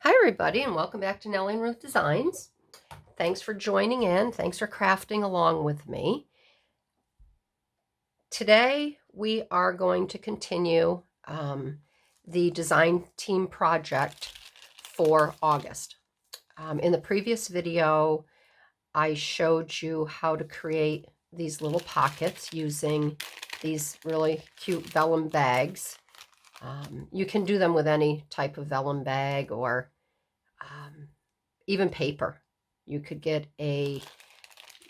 Hi everybody, and welcome back to Nellie and Ruth Designs. Thanks for joining in. Thanks for crafting along with me. Today we are going to continue the design team project for August. In the previous video, I showed you how to create these little pockets using these really cute vellum bags. You can do them with any type of vellum bag or even paper. You could get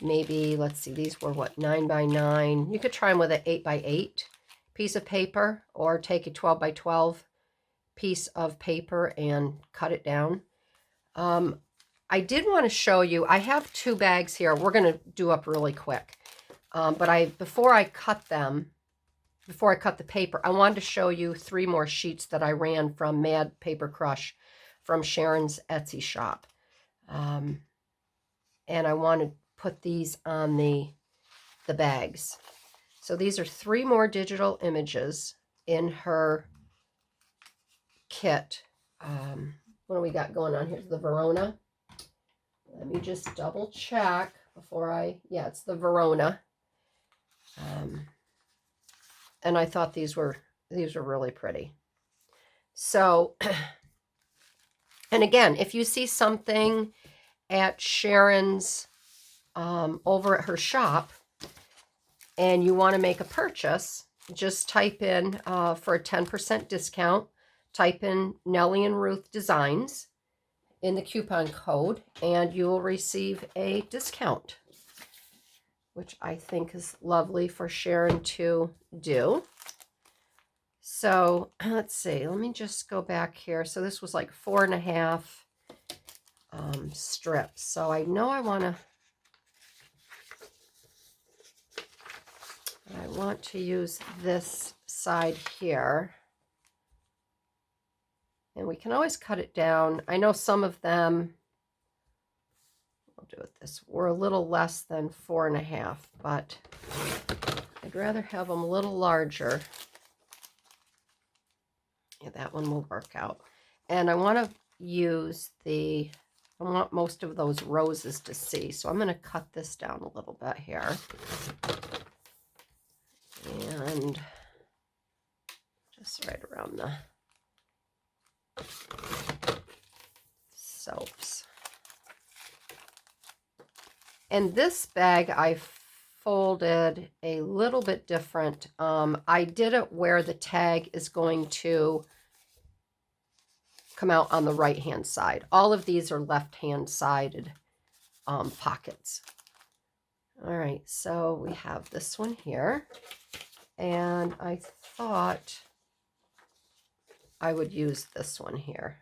maybe, let's see, these were what, 9 by 9. You could try them with an 8 by 8 piece of paper, or take a 12 by 12 piece of paper and cut it down. I did want to show you, I have 2 bags here. We're going to do up really quick. But before I cut the paper, I wanted to show you 3 more sheets that I ran from Mad Paper Crush from Sharon's Etsy shop. And I want to put these on the bags. So these are 3 more digital images in her kit. What do we got going on here? The Verona. Let me just double check before yeah, it's the Verona. And I thought these were really pretty. So, and again, if you see something at Sharon's over at her shop and you want to make a purchase, just type in for a 10% discount, type in Nellie and Ruth Designs in the coupon code, and you will receive a discount, which I think is lovely for Sharon to do. So let's see, let me just go back here. So this was like 4.5 strips. So I know I want to use this side here. And we can always cut it down. I know some of them, I'll do it this, were a little less than 4.5, but I'd rather have them a little larger. Yeah, that one will work out. And I want to use I want most of those roses to see. So I'm going to cut this down a little bit here. And just right around the soaps. And this bag I folded a little bit different. I did it where the tag is going to come out on the right hand side. All of these are left hand sided pockets. All right, so we have this one here, and I thought I would use this one here.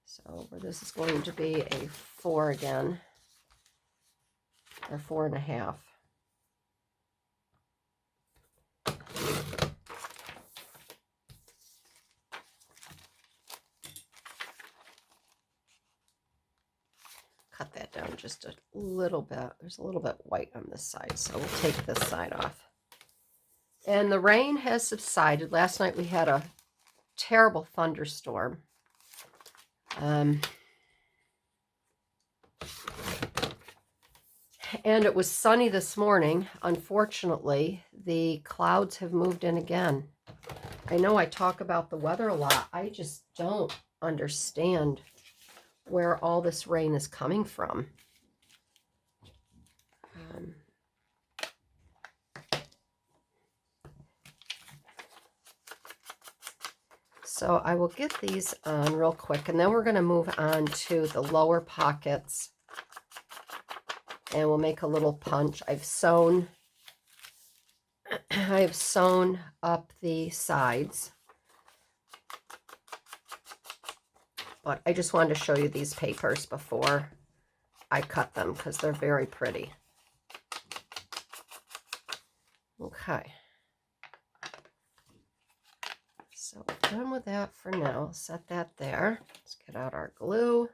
So this is going to be a 4 again, or 4.5. Cut that down just a little bit. There's a little bit white on this side, so we'll take this side off. And the rain has subsided. Last night we had a terrible thunderstorm. And it was sunny this morning. Unfortunately, the clouds have moved in again. I know I talk about the weather a lot. I just don't understand where all this rain is coming from. So I will get these on real quick, and then we're going to move on to the lower pockets, and we'll make a little punch. I have sewn up the sides, but I just wanted to show you these papers before I cut them because they're very pretty. Okay. So we're done with that for now. Set that there. Let's get out our glue.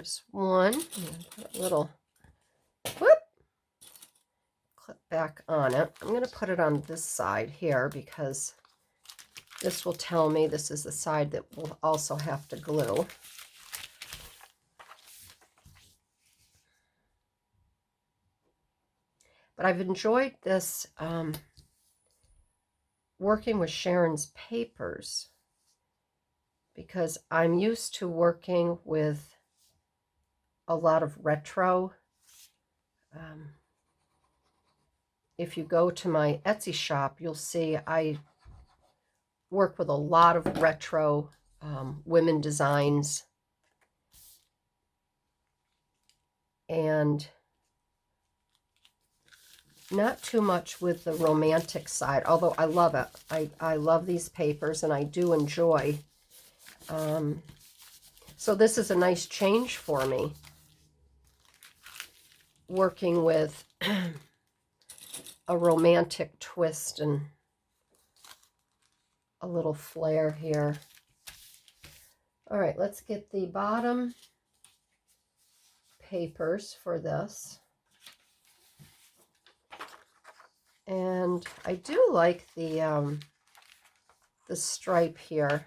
There's one. Put a little whoop, clip back on it. I'm going to put it on this side here because this will tell me this is the side that we'll also have to glue. But I've enjoyed this working with Sharon's papers because I'm used to working with a lot of retro. If you go to my Etsy shop, you'll see I work with a lot of retro women designs, and not too much with the romantic side, although I love it. I love these papers and I do enjoy. So this is a nice change for me, working with a romantic twist and a little flair here. All right, let's get the bottom papers for this. And I do like the stripe here.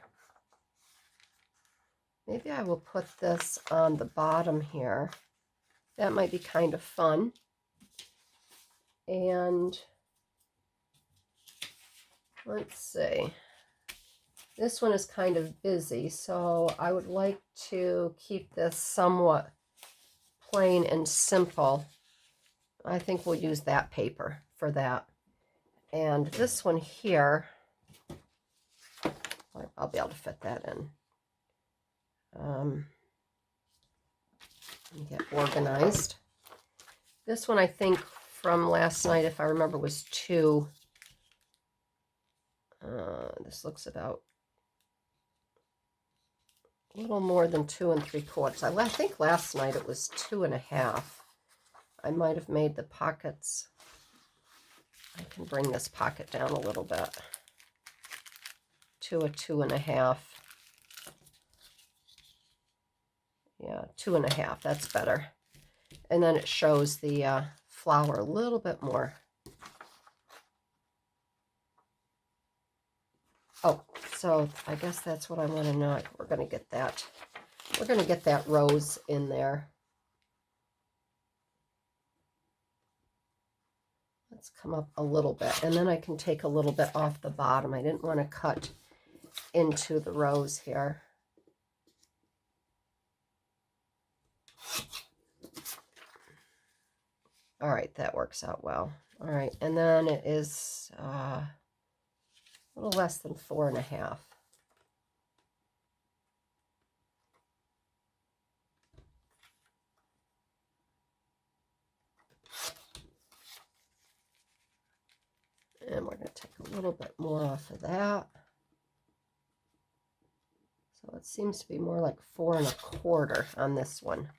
Maybe I will put this on the bottom here. That might be kind of fun. And let's see. This one is kind of busy, so I would like to keep this somewhat plain and simple. I think we'll use that paper for that. And this one here, I'll be able to fit that in. Let me get organized. This one, I think, from last night, if I remember, was 2. This looks about a little more than 2 3/4. I think last night it was 2 1/2. I might have made the pockets. I can bring this pocket down a little bit to a 2 1/2. Yeah, 2 1/2. That's better. And then it shows the flower a little bit more. Oh, so I guess that's what I want to know. We're going to get that. We're going to get that rose in there. Let's come up a little bit, and then I can take a little bit off the bottom. I didn't want to cut into the rose here. All right, that works out well. All right, and then it is a little less than 4 1/2. And we're going to take a little bit more off of that. So it seems to be more like 4 1/4 on this one.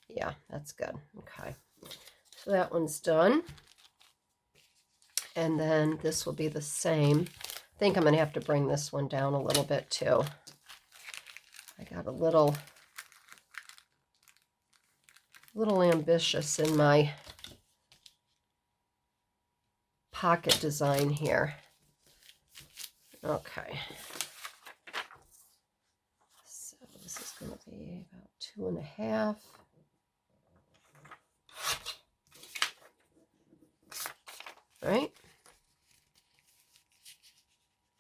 Yeah, that's good. Okay. So that one's done. And then this will be the same. I think I'm going to have to bring this one down a little bit too. I got a little ambitious in my pocket design here. Okay. So this is going to be about 2 1/2. Right?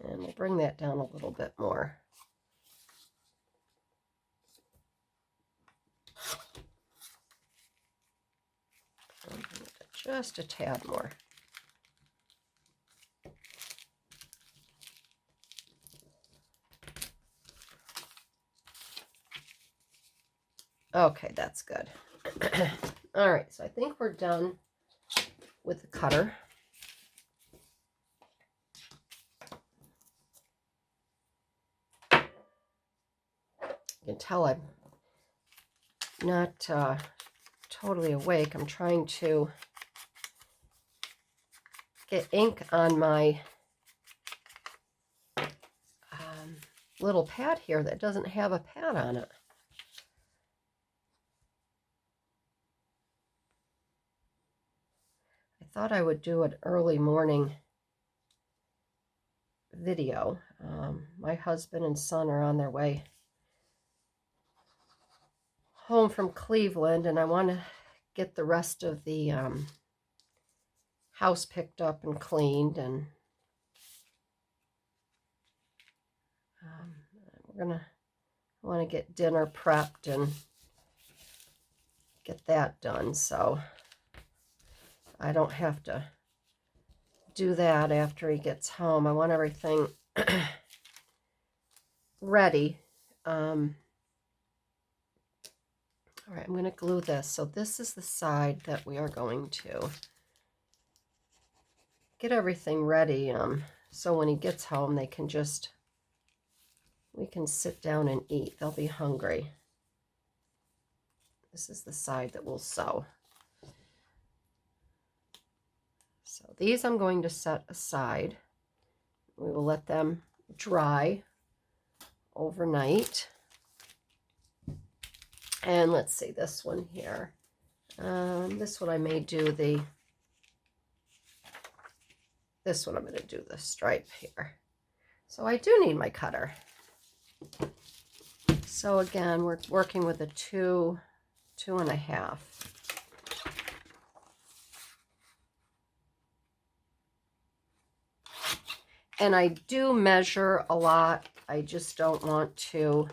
And we'll bring that down a little bit more. Just a tad more. Okay, that's good. All right, so I think we're done with the cutter. You can tell I'm not totally awake. I'm trying to get ink on my little pad here that doesn't have a pad on it. thought I would do an early morning video. My husband and son are on their way home from Cleveland, and I want to get the rest of the house picked up and cleaned, and I want to get dinner prepped and get that done, so I don't have to do that after he gets home. I want everything ready. All right, I'm going to glue this. So this is the side that we are going to get everything ready. So when he gets home, we can sit down and eat. They'll be hungry. This is the side that we'll sew. So these I'm going to set aside. We will let them dry overnight. And let's see, this one here. This one I may do this one I'm going to do the stripe here. So I do need my cutter. So again, we're working with a 2.5. And I do measure a lot. I just don't want to,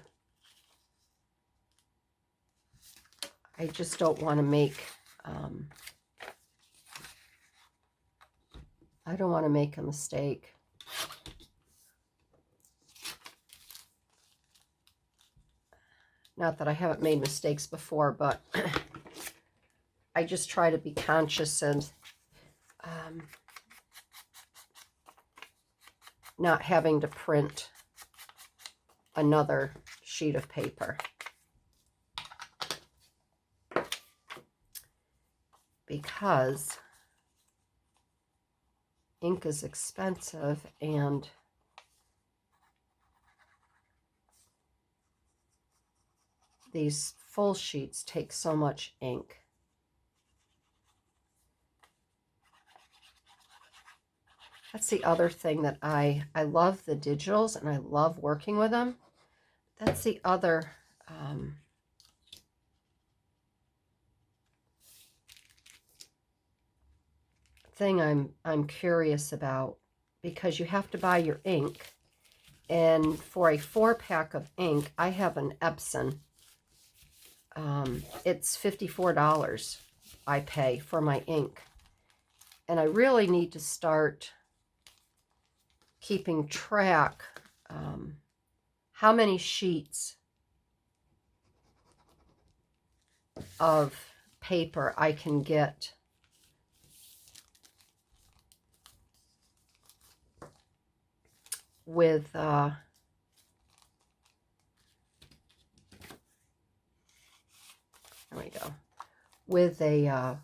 make, I don't want to make a mistake. Not that I haven't made mistakes before, but I just try to be conscious and not having to print another sheet of paper. Because ink is expensive and these full sheets take so much ink. That's the other thing that I love the digitals and I love working with them. That's the other thing I'm curious about, because you have to buy your ink, and for a 4-pack of ink, I have an Epson. It's $54 I pay for my ink, and I really need to start keeping track how many sheets of paper I can get with there we go, with a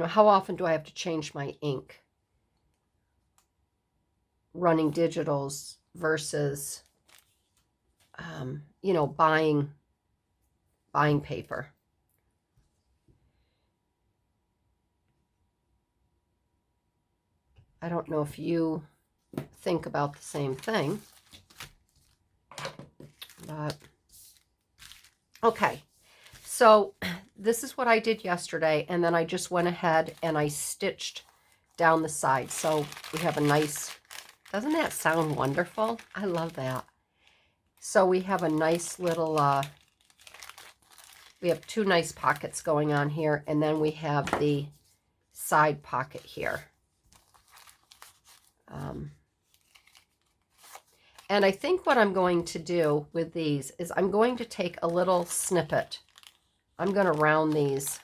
how often do I have to change my ink running digitals versus buying paper. I don't know if you think about the same thing, but okay. So this is what I did yesterday, and then I just went ahead and I stitched down the side. So we have a nice, doesn't that sound wonderful? I love that. So we have a nice little, we have 2 nice pockets going on here, and then we have the side pocket here. And I think what I'm going to do with these is I'm going to take a little snippet. I'm going to round these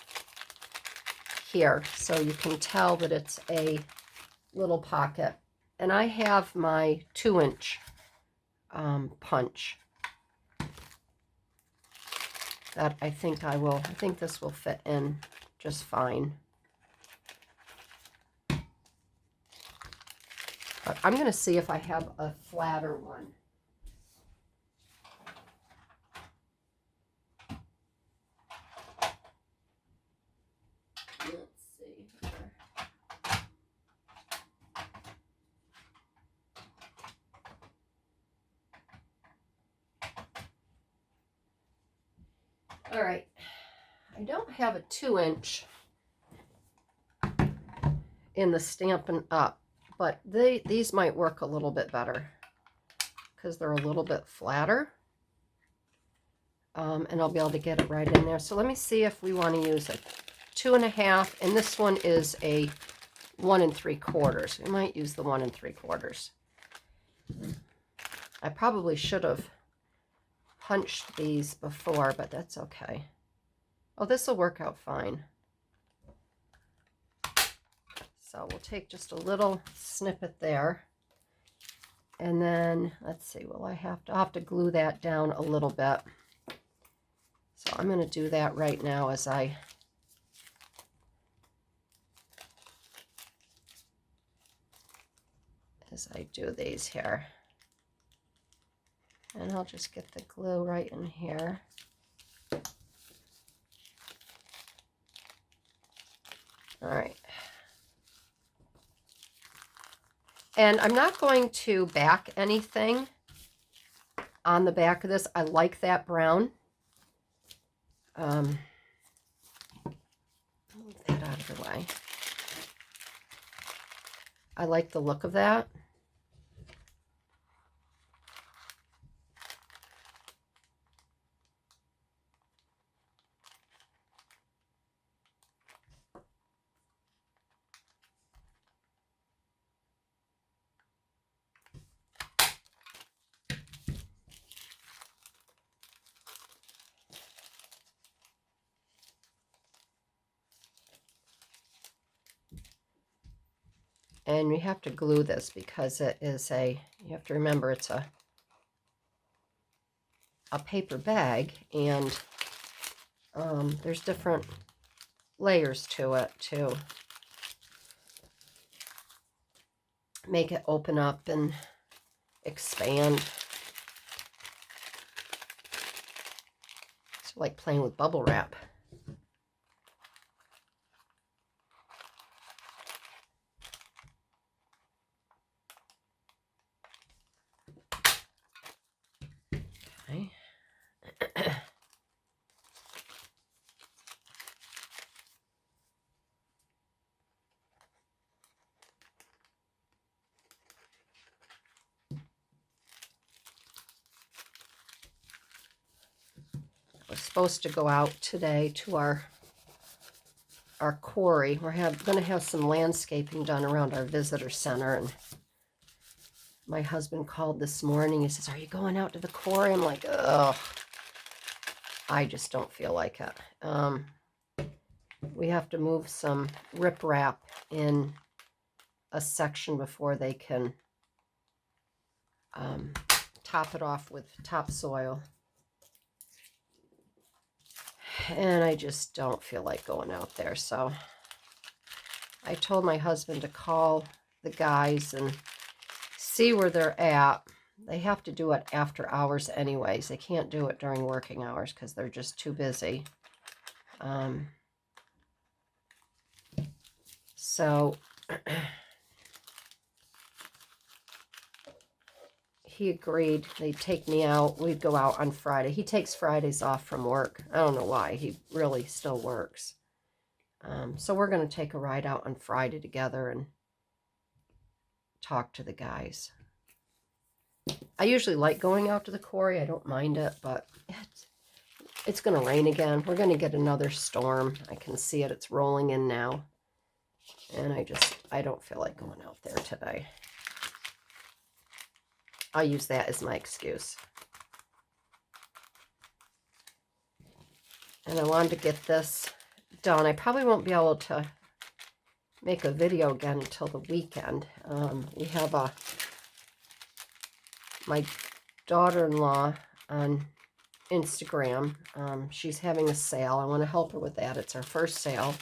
here so you can tell that it's a little pocket. And I have my 2-inch punch that I think this will fit in just fine. But I'm going to see if I have a flatter one. Let's see here. All right, I don't have a 2-inch in the Stampin' Up, but these might work a little bit better because they're a little bit flatter. And I'll be able to get it right in there. So let me see if we want to use a 2.5, and this one is a 1 3/4. We might use the 1 3/4. I probably should have punched these before, but that's okay. Oh, this will work out fine. So we'll take just a little snippet there. And then, let's see, I'll have to glue that down a little bit. So I'm going to do that right now as I do these here. And I'll just get the glue right in here. All right. And I'm not going to back anything on the back of this. I like that brown. Move that out of the way. I like the look of that. And we have to glue this because it is you have to remember it's a paper bag, and there's different layers to it to make it open up and expand. It's like playing with bubble wrap. Okay. We're supposed to go out today to our quarry. We're going to have some landscaping done around our visitor center, and my husband called this morning. He says, "Are you going out to the quarry?" I'm like, ugh, I just don't feel like it. We have to move some riprap in a section before they can top it off with topsoil. And I just don't feel like going out there. So I told my husband to call the guys and see where they're at. They have to do it after hours anyways. They can't do it during working hours because they're just too busy. So he agreed they'd take me out. We'd go out on Friday. He takes Fridays off from work. I don't know why. He really still works. So we're going to take a ride out on Friday together and talk to the guys. I usually like going out to the quarry. I don't mind it, but it's going to rain again. We're going to get another storm. I can see it. It's rolling in now. And I don't feel like going out there today. I'll use that as my excuse. And I wanted to get this done. I probably won't be able to make a video again until the weekend. We have my daughter-in-law on Instagram. She's having a sale. I want to help her with that. It's our first sale.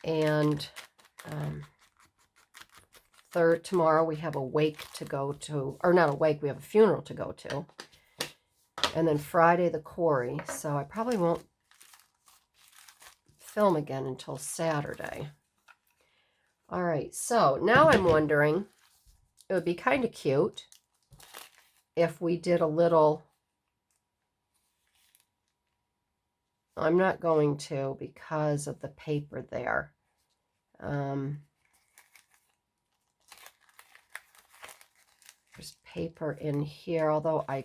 And tomorrow we have a wake to go to, or not a wake, we have a funeral to go to. And then Friday, the quarry. So I probably won't film again until Saturday. All right, so now I'm wondering, it would be kind of cute if we did a little I'm not going to because of the paper there. There's paper in here, although I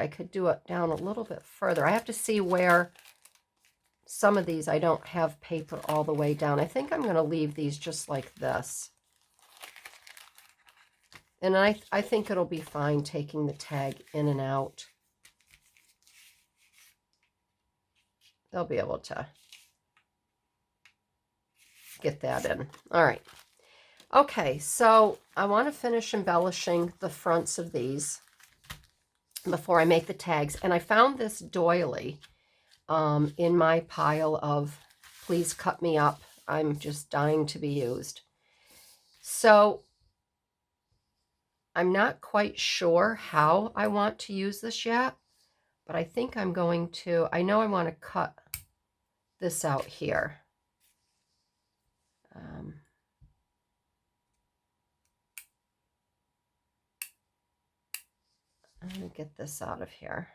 could do it down a little bit further. I have to see where some of these I don't have paper all the way down. I think I'm going to leave these just like this. And I think it'll be fine taking the tag in and out. They'll be able to get that in. All right. Okay, so I want to finish embellishing the fronts of these before I make the tags. And I found this doily in my pile of please cut me up. I'm just dying to be used. So I'm not quite sure how I want to use this yet, but I think I'm going to, I know I want to cut this out here. I'm going to get this out of here.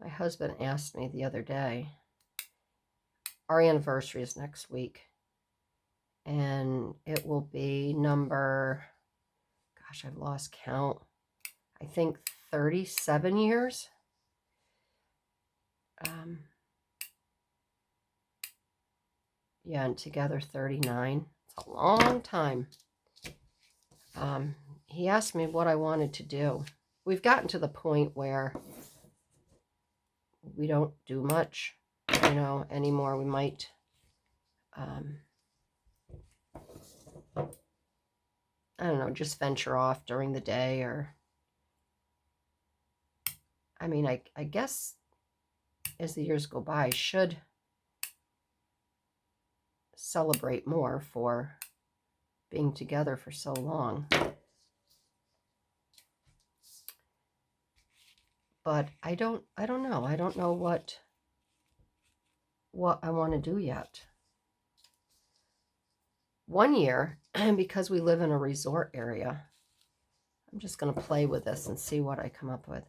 My husband asked me the other day, our anniversary is next week, and it will be number, gosh, I've lost count, I think 37 years. Yeah, and together 39. It's a long time. He asked me what I wanted to do. We've gotten to the point where we don't do much, anymore. We might, I don't know, just venture off during the day, or, I mean, I guess as the years go by, I should celebrate more for being together for so long. But I don't know. I don't know what I want to do yet. One year, because we live in a resort area, I'm just going to play with this and see what I come up with.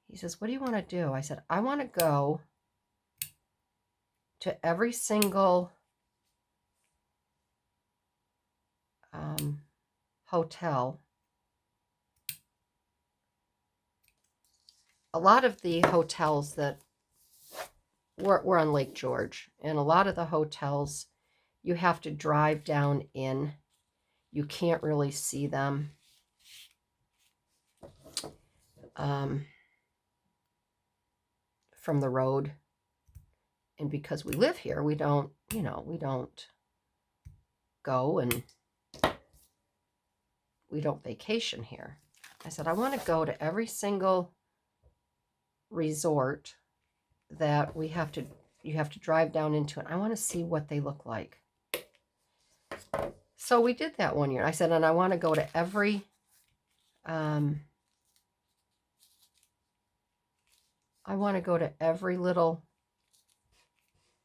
He says, what do you want to do? I said, I want to go to every single hotel. A lot of the hotels that we're on Lake George, and a lot of the hotels you have to drive down in. You can't really see them. From the road. And because we live here, we don't go, and we don't vacation here. I said, I want to go to every single resort that you have to drive down into, and I want to see what they look like. So we did that one year. I said, and I want to go to every little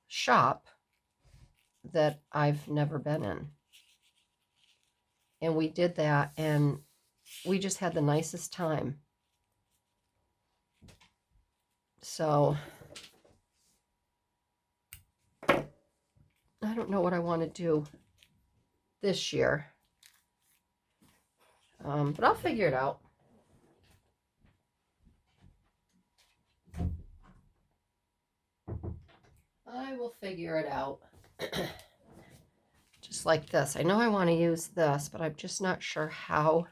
shop that I've never been in. And we did that, and we just had the nicest time. So I don't know what I want to do this year, but I'll figure it out. I will figure it out. Just like this. I know I want to use this, but I'm just not sure how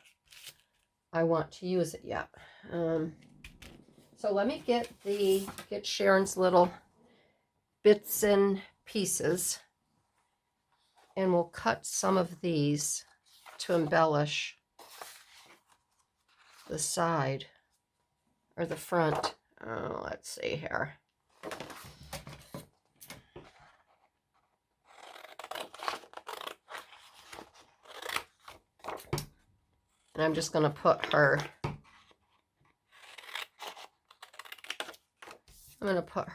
I want to use it yet. So let me get Sharon's little bits and pieces And we'll cut some of these to embellish the side or the front. Oh, let's see here. And I'm just going to put her,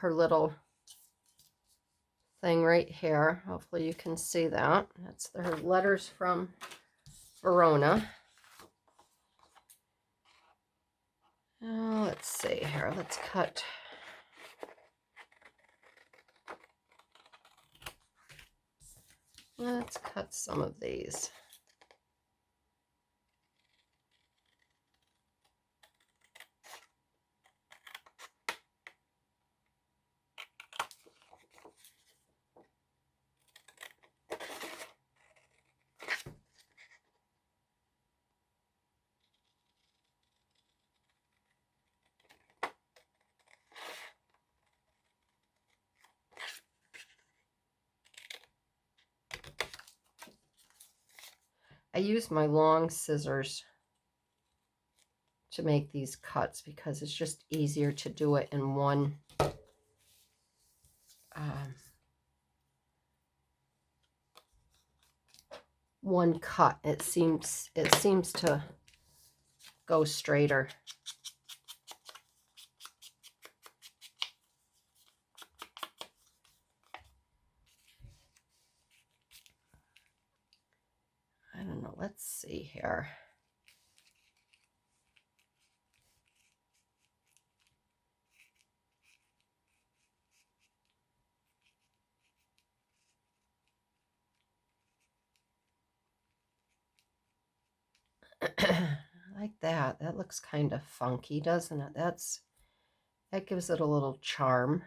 little thing right here. Hopefully you can see that. That's her letters from Verona. Let's see here. Let's cut. Let's cut some of these. I use my long scissors to make these cuts because it's just easier to do it in one cut. It seems to go straighter. I don't know. Let's see here. Like that. That looks kind of funky, doesn't it? That gives it a little charm.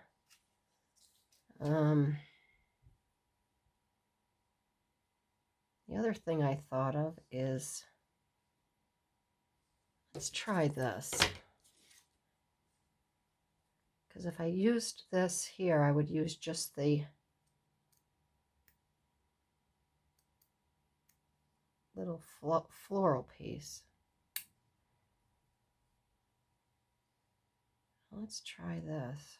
The other thing I thought of is, let's try this. Because if I used this here, I would use just the little floral piece. Let's try this.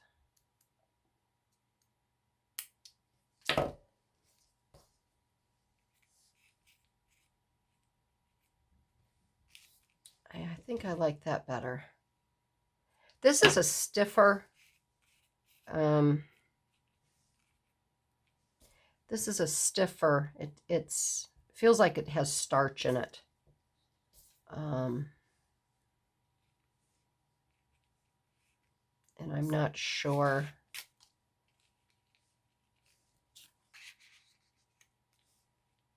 I think I like that better. This is a stiffer, it feels like it has starch in it. And I'm not sure.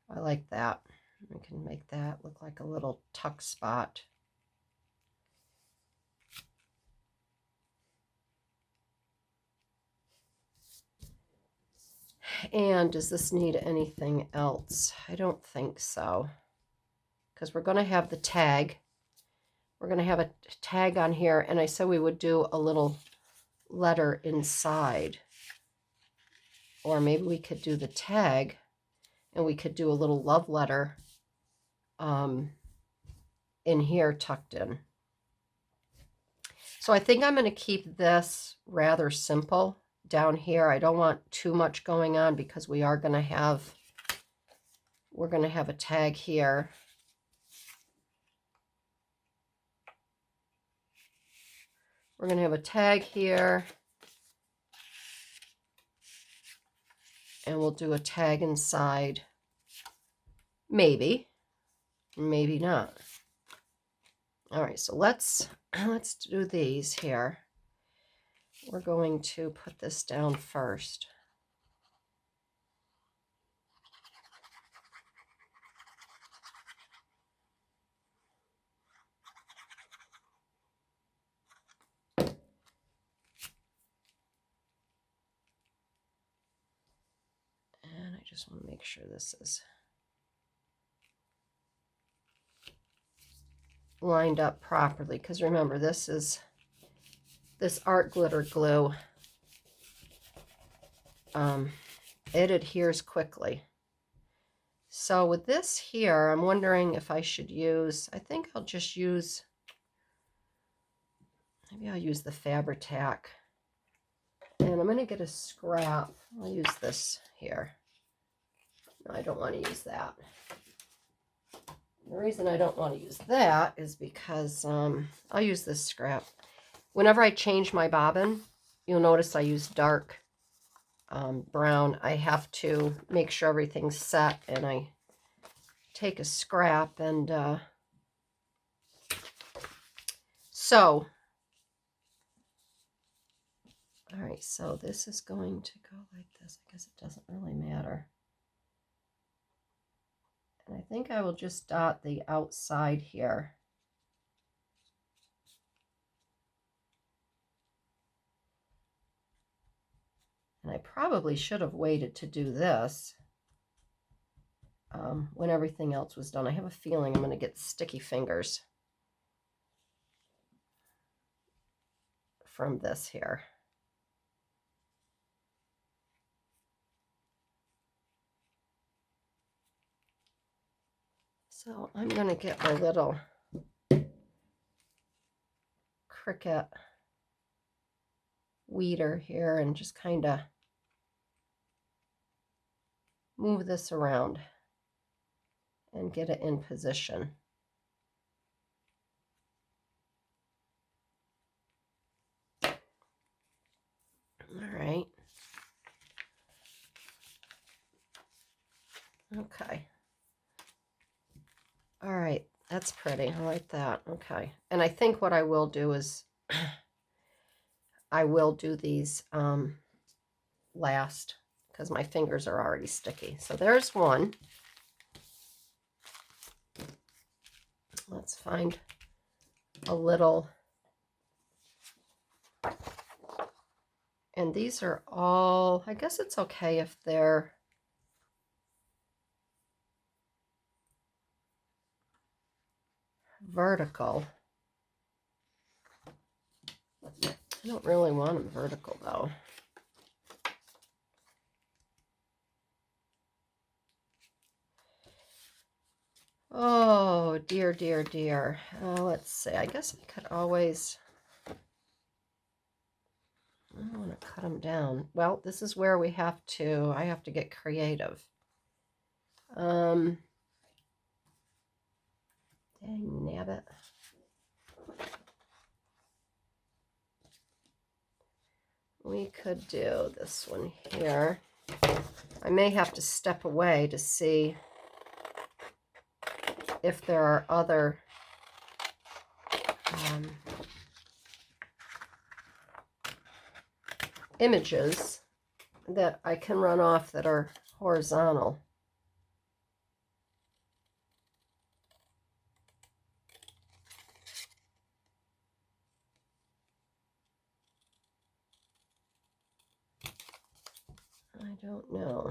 I like that. We can make that look like a little tuck spot. And does this need anything else? I don't think so. Because we're going to have the tag. We're going to have a tag on here. And I said we would do a little letter inside. Or maybe we could do the tag and we could do a little love letter in here tucked in. So I think I'm going to keep this rather simple down here. I don't want too much going on because we're going to have a tag here. We're going to have a tag here. And we'll do a tag inside. Maybe. Maybe not. All right, so let's do these here. We're going to put this down first. And I just want to make sure this is lined up properly, because remember, this art glitter glue, it adheres quickly. So with this here, I'm wondering if I should use, I think I'll just use, maybe I'll use the Fabri-Tac. And I'm going to get a scrap. I'll use this here. No, I don't want to use that. The reason I don't want to use that is because I'll use this scrap. Whenever I change my bobbin, you'll notice I use dark brown. I have to make sure everything's set, and I take a scrap. And so, all right, so this is going to go like this. I guess it doesn't really matter. And I think I will just dot the outside here. And I probably should have waited to do this when everything else was done. I have a feeling I'm going to get sticky fingers from this here. So I'm going to get my little Cricut weeder here and just kind of move this around and get it in position. All right. Okay. All right, that's pretty. I like that. Okay. And I think what I will do is I will do these last because my fingers are already sticky. So there's one. Let's find a little. And these are all, I guess it's okay if they're vertical. I don't really want them vertical though. Oh, dear, dear, dear. Let's see. I guess I could always, I don't want to cut them down. Well, this is where I have to get creative. Dang nabbit. We could do this one here. I may have to step away to see if there are other images that I can run off that are horizontal. I don't know.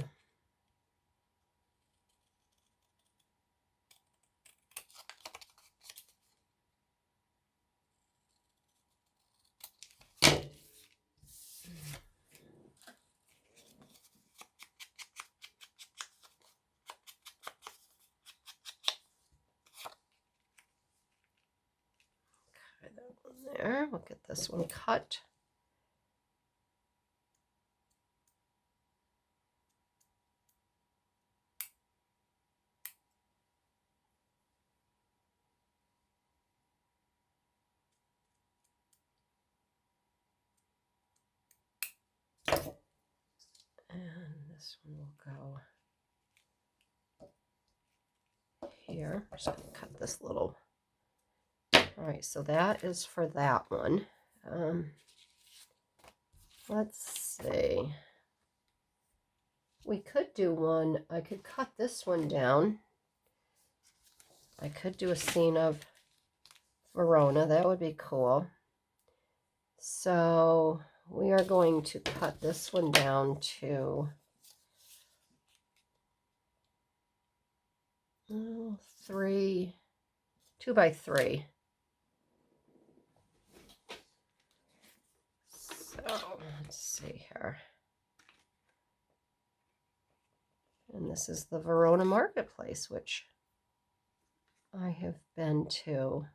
There, we'll get this one cut. And this one will go here. I'm just going to cut this little. All right, so that is for that one. Let's see. We could do one. I could cut this one down. I could do a scene of Verona. That would be cool. So we are going to cut this one down to 2 by 3. So let's see here. And this is the Verona Marketplace, which I have been to.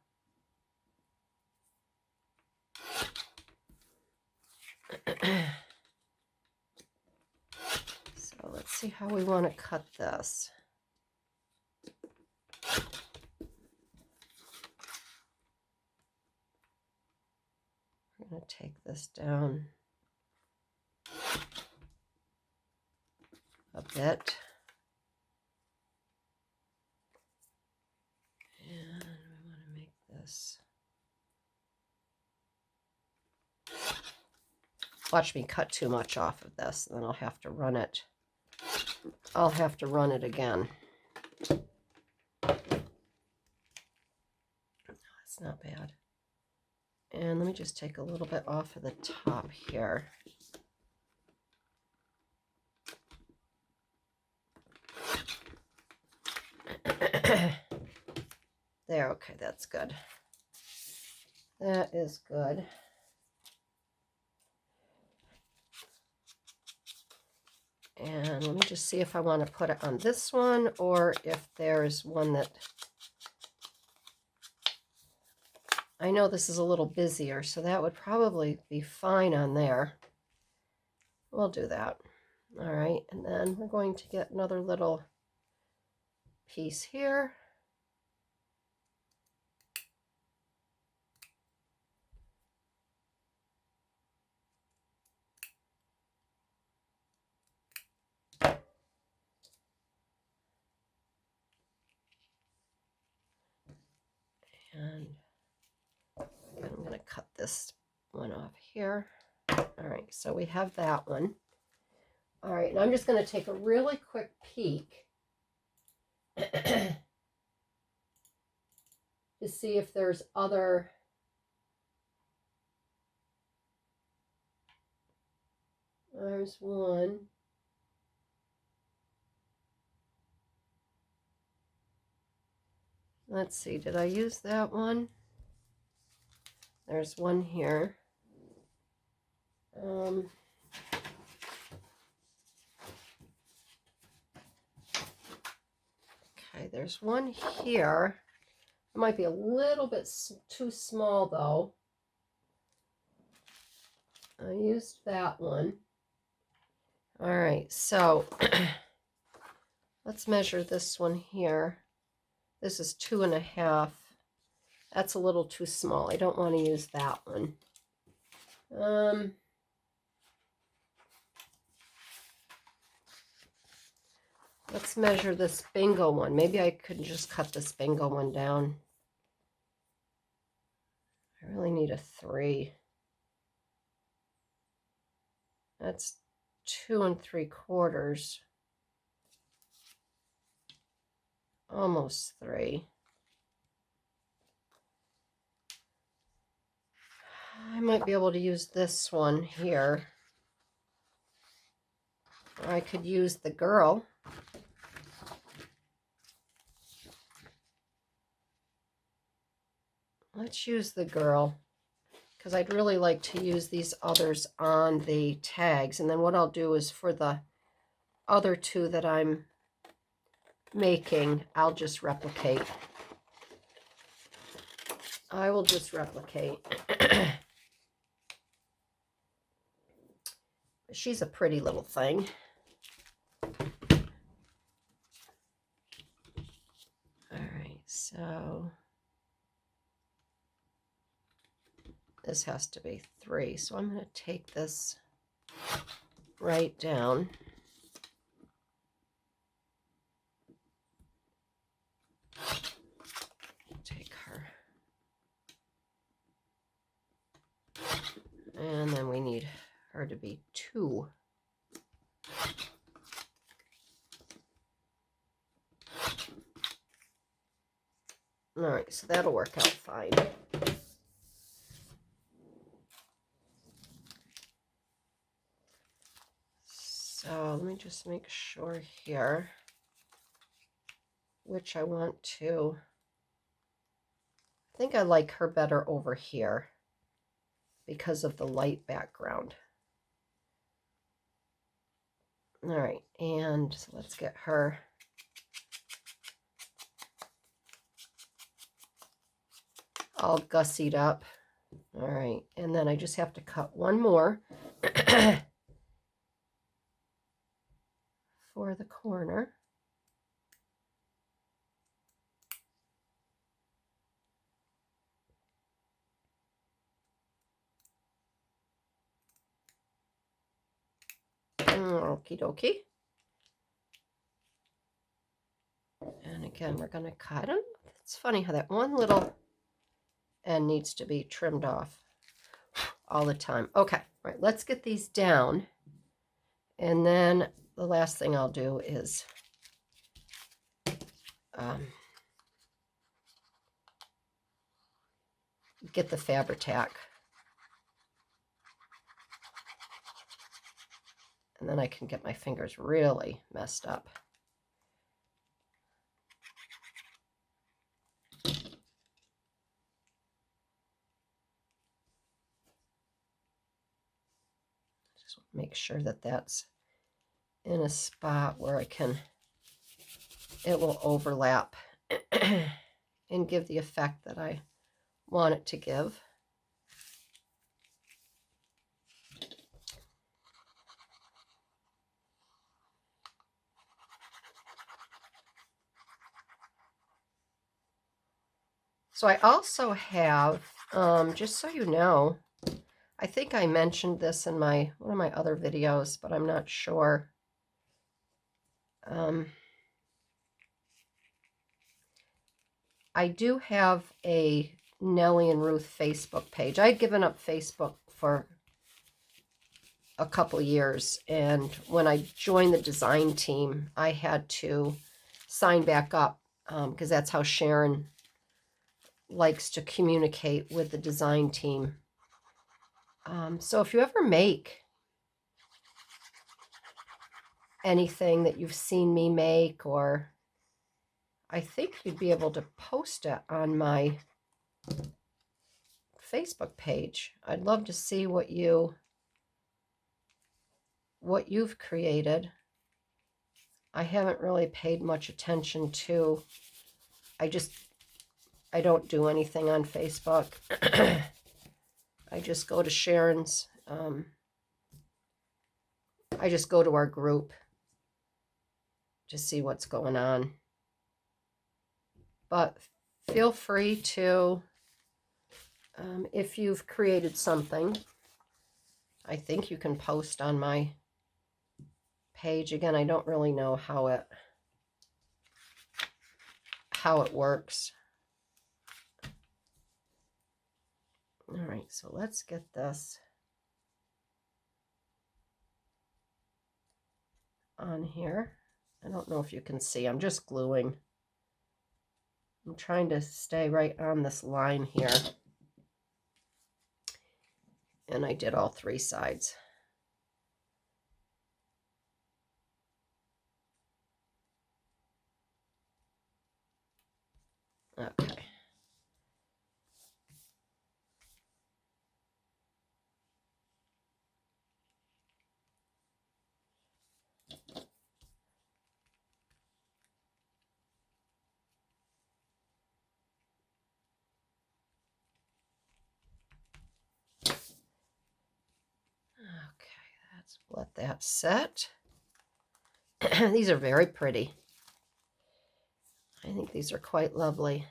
So let's see how we want to cut this. I'm going to take this down a bit. And we want to make this. Watch me cut too much off of this, and then I'll have to run it. I'll have to run it again. That's not bad. And let me just take a little bit off of the top here. There, okay, that's good. That is good. And let me just see if I want to put it on this one or if there's one that... I know this is a little busier, so that would probably be fine on there. We'll do that. All right, and then we're going to get another little piece here. And I'm going to cut this one off here. All right, so we have that one. All right, and I'm just going to take a really quick peek to see if there's other there's one. Let's see, did I use that one? There's one here. Okay, there's one here. It might be a little bit too small though. I used that one. All right, so let's measure this one here. This is 2.5. That's a little too small. I don't want to use that one. Let's measure this bingo one. Maybe I could just cut this bingo one down. I really need a 3. That's 2 3/4. Almost 3. I might be able to use this one here. Or I could use the girl. Let's use the girl, because I'd really like to use these others on the tags. And then what I'll do is for the other 2 that I'm making, I'll just replicate. I will just replicate. She's a pretty little thing. All right, so this has to be 3. So I'm going to take this right down. Take her. And then we need her to be 2. All right, so that'll work out fine. So let me just make sure here which I want to. I think I like her better over here because of the light background. All right, and so let's get her all gussied up. All right, and then I just have to cut one more for the corner. Okie dokie. And again, we're going to cut them. It's funny how that one little end needs to be trimmed off all the time. Okay, right, let's get these down. And then the last thing I'll do is get the Fabri-Tac. And then I can get my fingers really messed up. Just make sure that that's in a spot where it will overlap and give the effect that I want it to give. So I also have, just so you know, I think I mentioned this in one of my other videos, but I'm not sure. I do have a Nellie and Ruth Facebook page. I'd given up Facebook for a couple years, and when I joined the design team, I had to sign back up because that's how Sharon likes to communicate with the design team. So if you ever make anything that you've seen me make, or I think you'd be able to post it on my Facebook page. I'd love to see what you've created. I haven't really paid much attention to. I don't do anything on Facebook. I just go to Sharon's. I just go to our group to see what's going on. But feel free to, if you've created something, I think you can post on my page. Again, I don't really know how it works. All right, so let's get this on here. I don't know if you can see. I'm just gluing. I'm trying to stay right on this line here. And I did all 3 sides. Okay. Let's let that set. These are very pretty. I think these are quite lovely.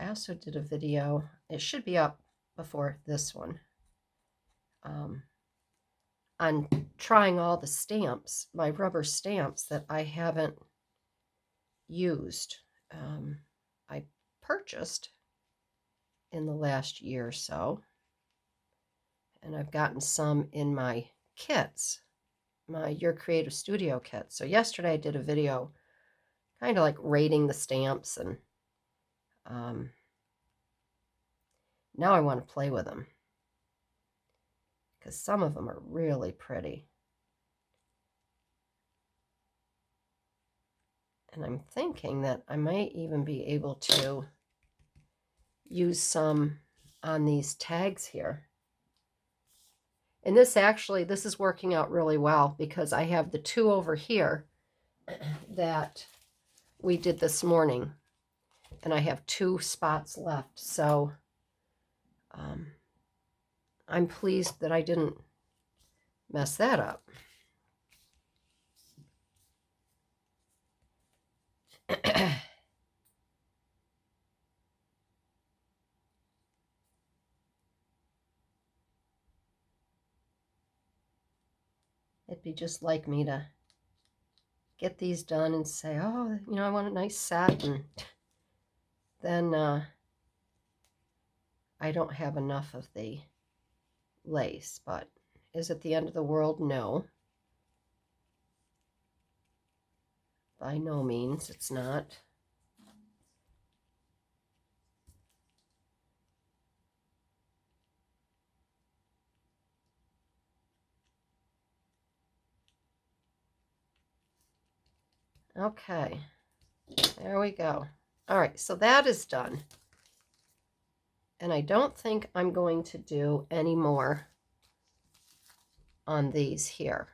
I also did a video, it should be up before this one, on trying all the stamps, my rubber stamps that I haven't used. I purchased in the last year or so, and I've gotten some in my kits, my Your Creative Studio kit. So yesterday I did a video kind of like rating the stamps, and now I want to play with them. because some of them are really pretty. And I'm thinking that I might even be able to use some on these tags here. And this is working out really well because I have the 2 over here that we did this morning. And I have 2 spots left. So I'm pleased that I didn't mess that up. It'd be just like me to get these done and say, oh, you know, I want a nice set, and then I don't have enough of the lace. But is it the end of the world? No. By no means, it's not. Okay, there we go. All right, so that is done. And I don't think I'm going to do any more on these here.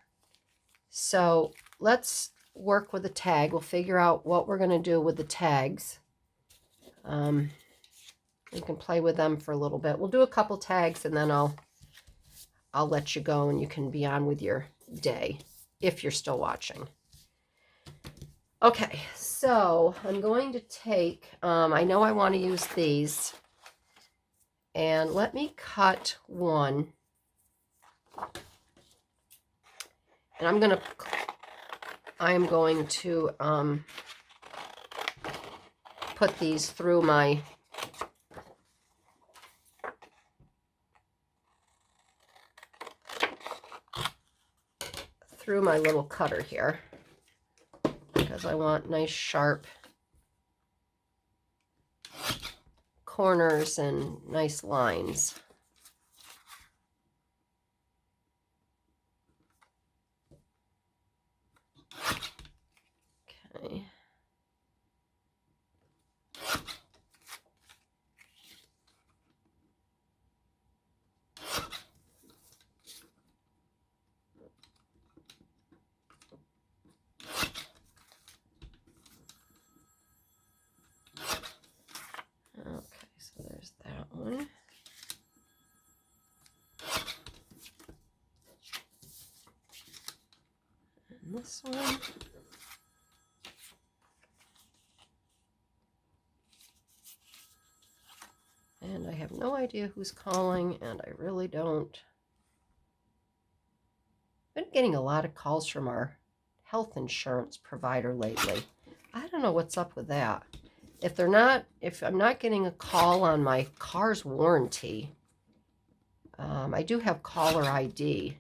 So let's work with the tag. We'll figure out what we're going to do with the tags. You can play with them for a little bit. We'll do a couple tags and then I'll let you go and you can be on with your day if you're still watching. Okay, so I'm going to take, I know I want to use these, and let me cut one. And I am going to put these through my little cutter here, because I want nice sharp corners and nice lines. Okay. Okay, so there's that one. And this one. And I have no idea who's calling, and I really don't. I've been getting a lot of calls from our health insurance provider lately. I don't know what's up with that. If I'm not getting a call on my car's warranty, I do have caller ID,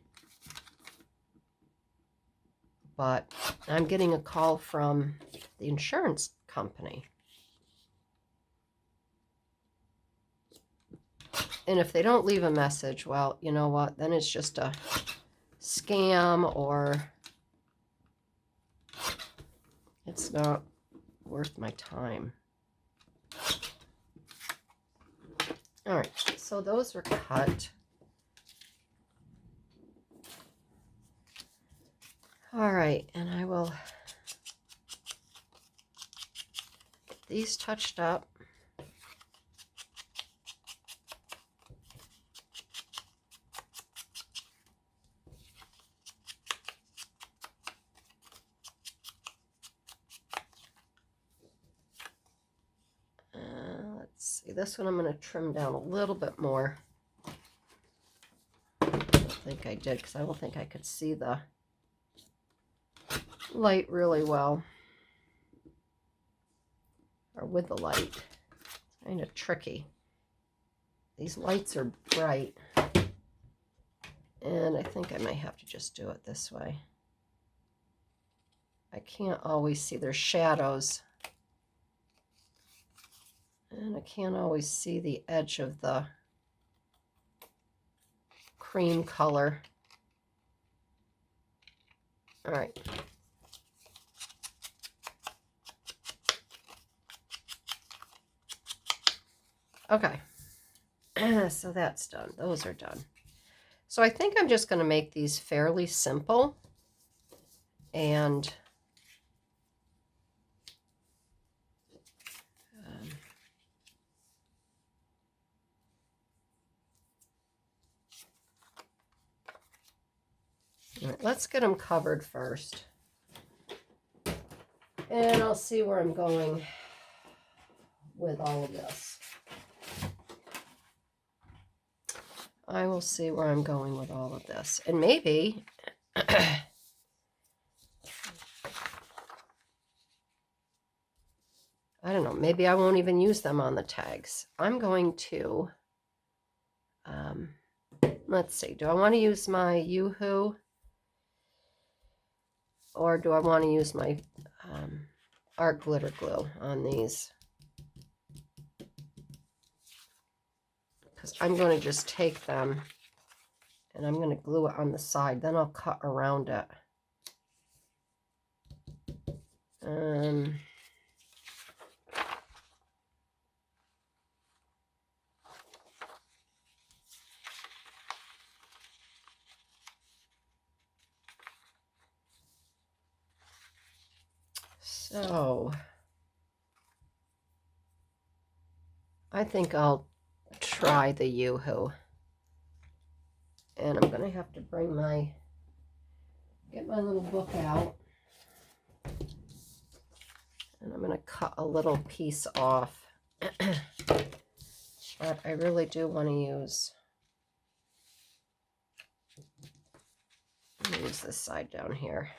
but I'm getting a call from the insurance company. And if they don't leave a message, well, you know what? Then it's just a scam, or it's not worth my time. All right, so those are cut. All right, and I will get these touched up. Let's see, this one I'm going to trim down a little bit more. I think I did, because I don't think I could see the light really well, or with the light. It's kind of tricky. These lights are bright, and I think I might have to just do it this way. I can't always see. There's shadows, and I can't always see the edge of the cream color. All right. Okay. So that's done. Those are done. So I think I'm just going to make these fairly simple. And all right, let's get them covered first. And I'll see where I'm going with all of this. I will see where I'm going with all of this. And maybe I don't know, maybe I won't even use them on the tags. I'm going to, let's see, do I want to use my Yoo-Hoo? Or do I want to use my art glitter glue on these? Because I'm going to just take them and I'm going to glue it on the side. Then I'll cut around it. So I think I'll try the Yoo-Hoo. And I'm going to have to bring get my little book out. And I'm going to cut a little piece off. But I really do want to use this side down here.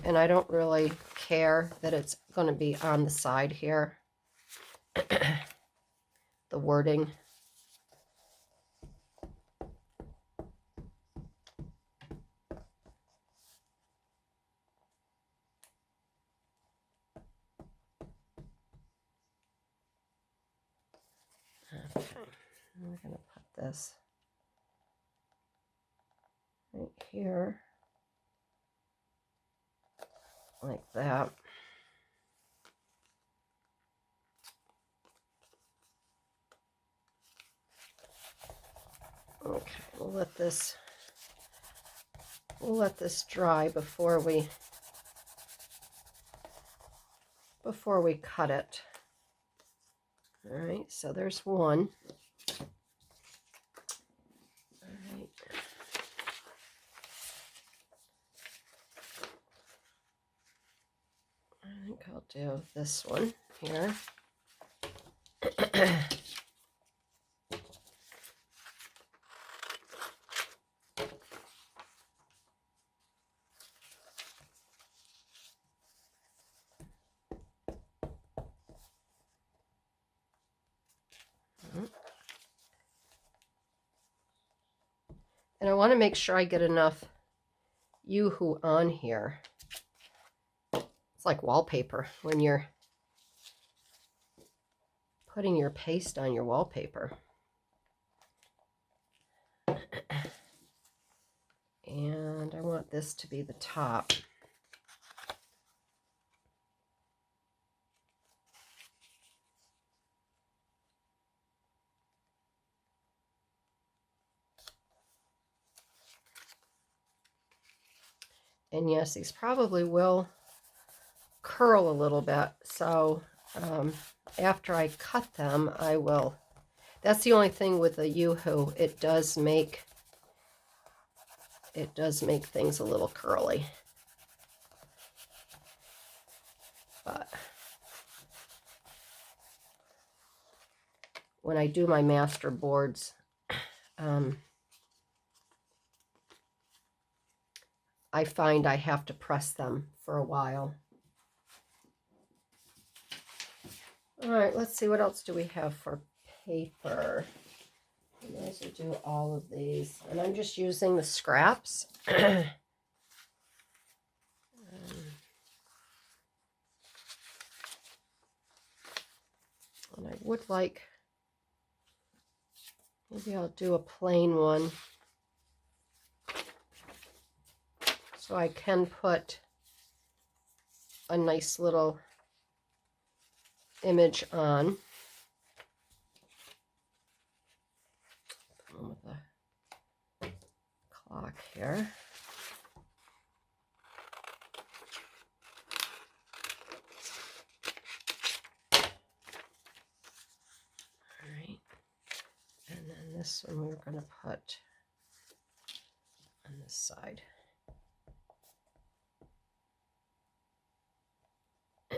And I don't really care that it's going to be on the side here. The wording. Okay, we're going to put this right here, like that. Okay, we'll let this dry before we cut it. All right, so there's one. All right. I think I'll do this one here. And I want to make sure I get enough Yoo-Hoo on here. It's like wallpaper when you're putting your paste on your wallpaper. And I want this to be the top. And yes, these probably will curl a little bit. So after I cut them, I will. That's the only thing with the Yoo-Hoo. It does make things a little curly. But when I do my master boards, I find I have to press them for a while. All right, let's see, what else do we have for paper? I might as well do all of these. And I'm just using the scraps. And I would like, maybe I'll do a plain one so I can put a nice little image on. With the clock here. All right. And then this one we're going to put on this side.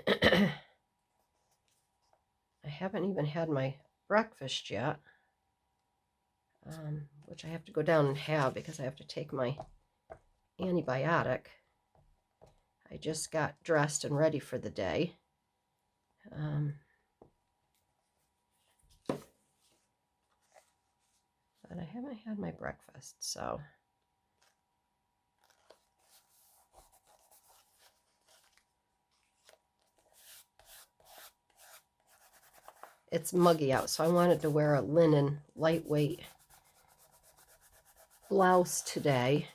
I haven't even had my breakfast yet, which I have to go down and have because I have to take my antibiotic. I just got dressed and ready for the day. But I haven't had my breakfast, so it's muggy out, so I wanted to wear a linen lightweight blouse today.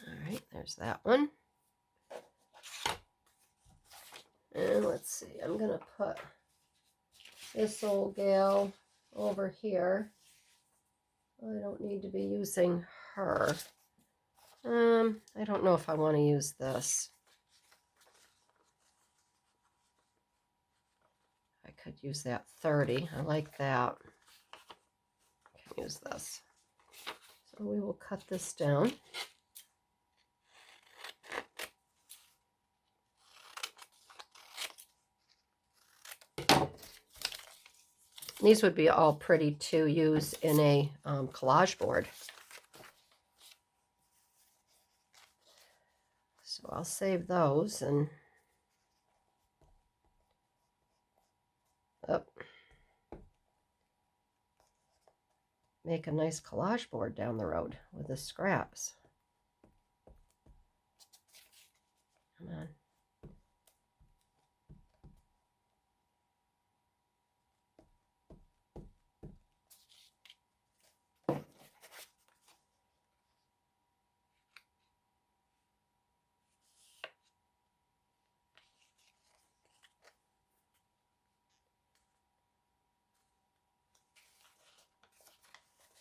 All right, there's that one. And let's see, I'm going to put this old gal over here. I don't need to be using her. I don't know if I want to use this. I could use that 30. I like that. I can use this. So we will cut this down. These would be all pretty to use in a collage board. So I'll save those and make a nice collage board down the road with the scraps. Come on.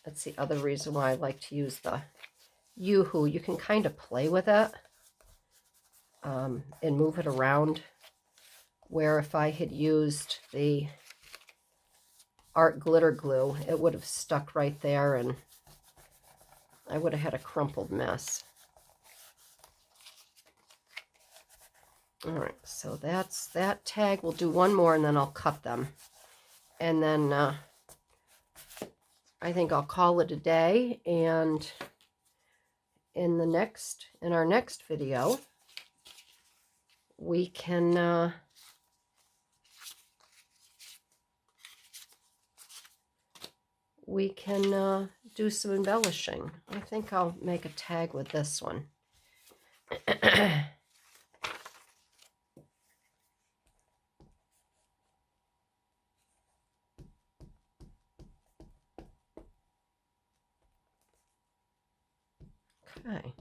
That's the other reason why I like to use the Yoo-hoo. You can kind of play with it and move it around, where if I had used the art glitter glue, it would have stuck right there and I would have had a crumpled mess. All right, so that's that tag. We'll do one more and then I'll cut them. And then I think I'll call it a day, and in our next video we can do some embellishing. I think I'll make a tag with this one. Okay.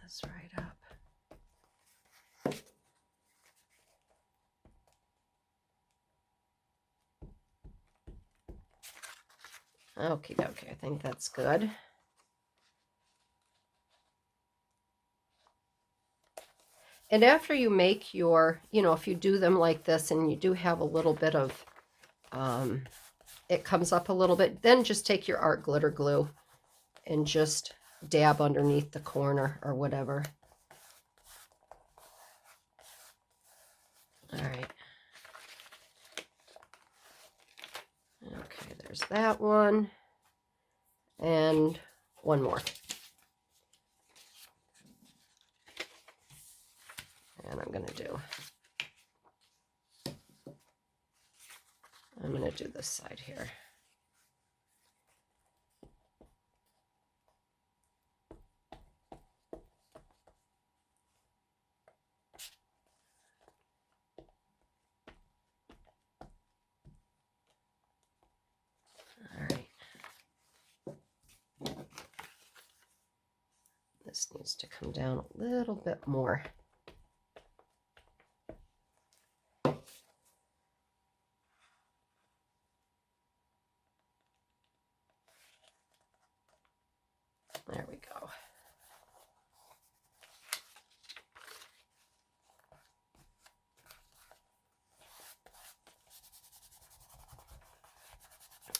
This right up. Okie dokie, I think that's good. And after you make your, if you do them like this and you do have a little bit of, it comes up a little bit, then just take your art glitter glue and just dab underneath the corner or whatever. All right. Okay, there's that one. And one more. And I'm going to do. I'm going to do this side here. All right. This needs to come down a little bit more. There we go.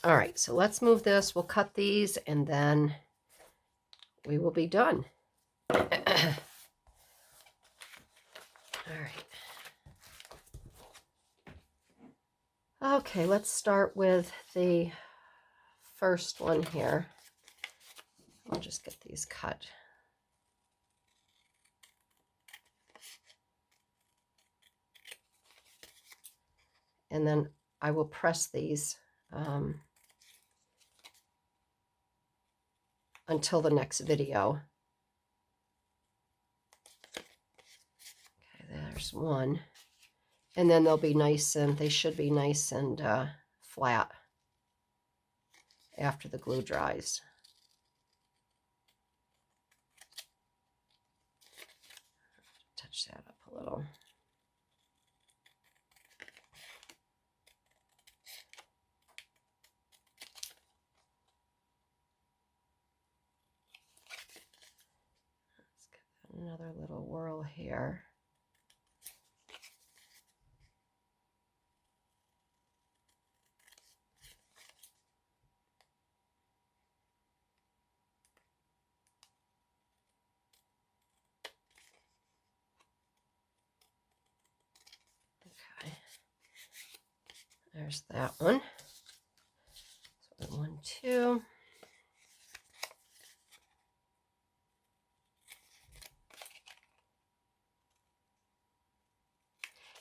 All right, so let's move this. We'll cut these and then we will be done. All right. Okay, let's start with the first one here. I'll just get these cut. And then I will press these until the next video. Okay, there's one. And then they'll be nice and they should be nice and flat after the glue dries. Touch that up a little. Let's get another little whirl here. There's that one. So 1, 2.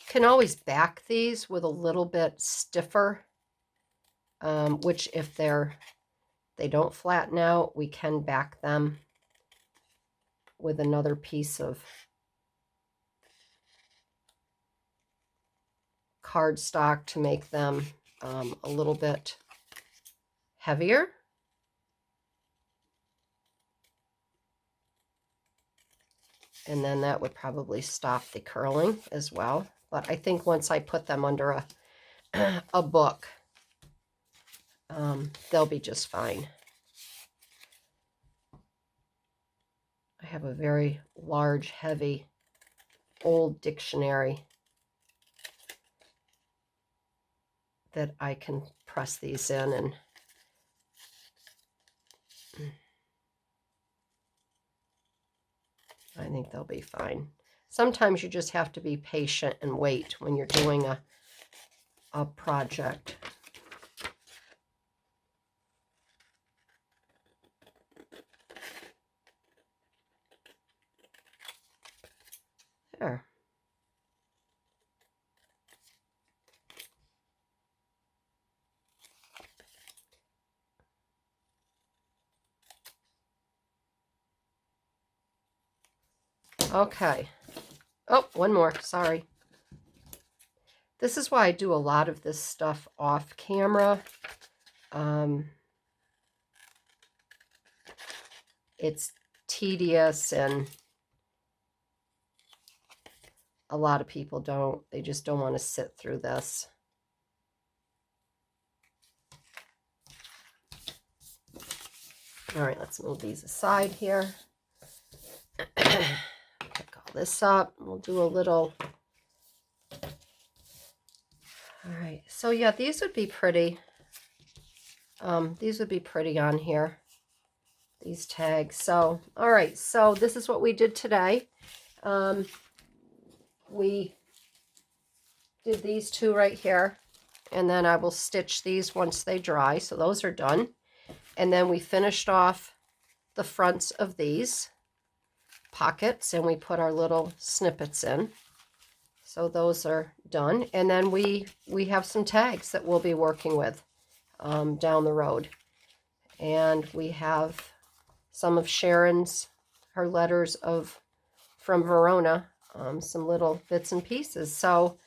Can always back these with a little bit stiffer, which if they don't flatten out, we can back them with another piece of cardstock to make them a little bit heavier. And then that would probably stop the curling as well. But I think once I put them under a book, they'll be just fine. I have a very large, heavy, old dictionary that I can press these in, and I think they'll be fine. Sometimes you just have to be patient and wait when you're doing a project. There. Okay. Oh, one more. Sorry. This is why I do a lot of this stuff off camera. It's tedious, and a lot of people they just don't want to sit through this. All right, let's move these aside here. Pick all this up. We'll do a little. All right, so yeah, these would be pretty. These would be pretty on here, these tags. So, all right, so this is what we did today. We did these two right here, and then I will stitch these once they dry. So those are done. And then we finished off the fronts of these pockets, and we put our little snippets in. So those are done. And then we have some tags that we'll be working with down the road. And we have some of Sharon's, her letters from Verona, some little bits and pieces. So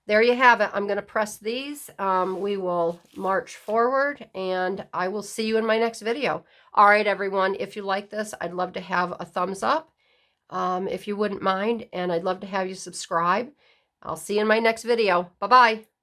there you have it. I'm going to press these. We will march forward, and I will see you in my next video. All right, everyone, if you like this, I'd love to have a thumbs up, if you wouldn't mind, and I'd love to have you subscribe. I'll see you in my next video. Bye-bye.